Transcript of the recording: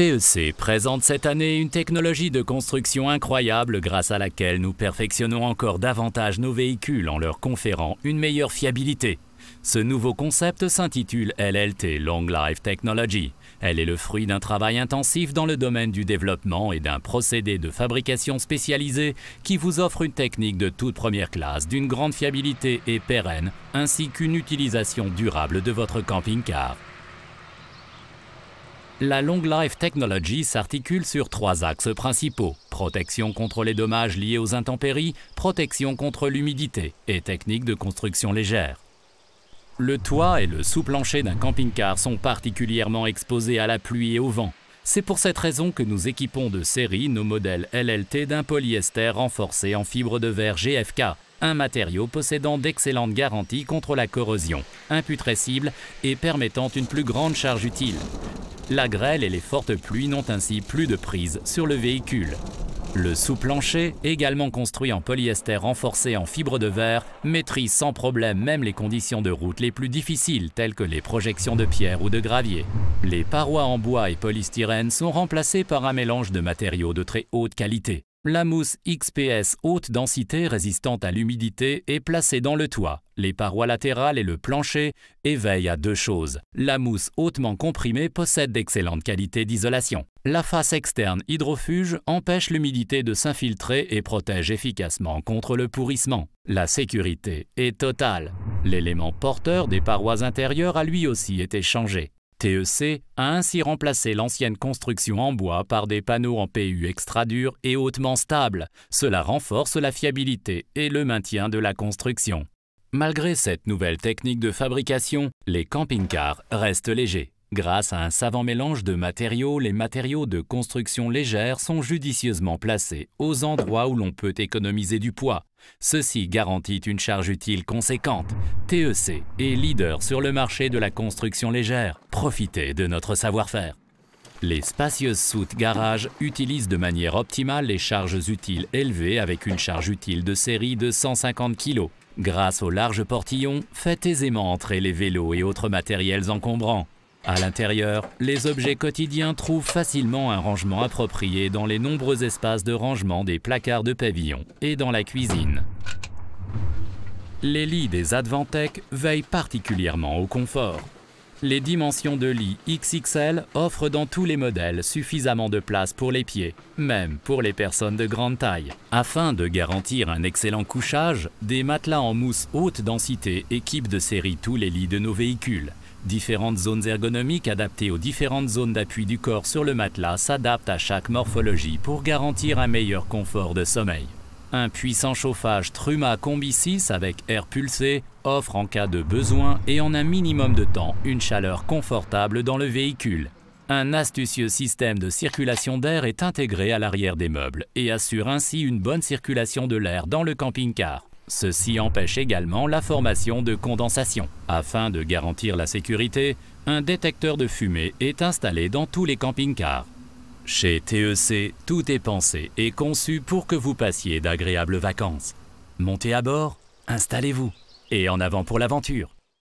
TEC présente cette année une technologie de construction incroyable grâce à laquelle nous perfectionnons encore davantage nos véhicules en leur conférant une meilleure fiabilité. Ce nouveau concept s'intitule LLT Long Life Technology. Elle est le fruit d'un travail intensif dans le domaine du développement et d'un procédé de fabrication spécialisé qui vous offre une technique de toute première classe, d'une grande fiabilité et pérenne, ainsi qu'une utilisation durable de votre camping-car. La Long Life Technology s'articule sur 3 axes principaux: protection contre les dommages liés aux intempéries, protection contre l'humidité et technique de construction légère. Le toit et le sous-plancher d'un camping-car sont particulièrement exposés à la pluie et au vent. C'est pour cette raison que nous équipons de série nos modèles LLT d'un polyester renforcé en fibre de verre GFK, un matériau possédant d'excellentes garanties contre la corrosion, imputrescible et permettant une plus grande charge utile. La grêle et les fortes pluies n'ont ainsi plus de prise sur le véhicule. Le sous-plancher, également construit en polyester renforcé en fibre de verre, maîtrise sans problème même les conditions de route les plus difficiles telles que les projections de pierre ou de gravier. Les parois en bois et polystyrène sont remplacées par un mélange de matériaux de très haute qualité. La mousse XPS haute densité résistante à l'humidité est placée dans le toit, les parois latérales et le plancher, et veille à 2 choses. La mousse hautement comprimée possède d'excellentes qualités d'isolation. La face externe hydrofuge empêche l'humidité de s'infiltrer et protège efficacement contre le pourrissement. La sécurité est totale. L'élément porteur des parois intérieures a lui aussi été changé. TEC a ainsi remplacé l'ancienne construction en bois par des panneaux en PU extra durs et hautement stables. Cela renforce la fiabilité et le maintien de la construction. Malgré cette nouvelle technique de fabrication, les camping-cars restent légers. Grâce à un savant mélange de matériaux, les matériaux de construction légère sont judicieusement placés aux endroits où l'on peut économiser du poids. Ceci garantit une charge utile conséquente. TEC est leader sur le marché de la construction légère. Profitez de notre savoir-faire. Les spacieuses soutes garage utilisent de manière optimale les charges utiles élevées avec une charge utile de série de 150 kg. Grâce aux larges portillons, faites aisément entrer les vélos et autres matériels encombrants. À l'intérieur, les objets quotidiens trouvent facilement un rangement approprié dans les nombreux espaces de rangement des placards de pavillon et dans la cuisine. Les lits des Advantech veillent particulièrement au confort. Les dimensions de lit XXL offrent dans tous les modèles suffisamment de place pour les pieds, même pour les personnes de grande taille. Afin de garantir un excellent couchage, des matelas en mousse haute densité équipent de série tous les lits de nos véhicules. Différentes zones ergonomiques adaptées aux différentes zones d'appui du corps sur le matelas s'adaptent à chaque morphologie pour garantir un meilleur confort de sommeil. Un puissant chauffage Truma Combi 6 avec air pulsé offre en cas de besoin et en un minimum de temps une chaleur confortable dans le véhicule. Un astucieux système de circulation d'air est intégré à l'arrière des meubles et assure ainsi une bonne circulation de l'air dans le camping-car. Ceci empêche également la formation de condensation. Afin de garantir la sécurité, un détecteur de fumée est installé dans tous les camping-cars. Chez TEC, tout est pensé et conçu pour que vous passiez d'agréables vacances. Montez à bord, installez-vous et en avant pour l'aventure!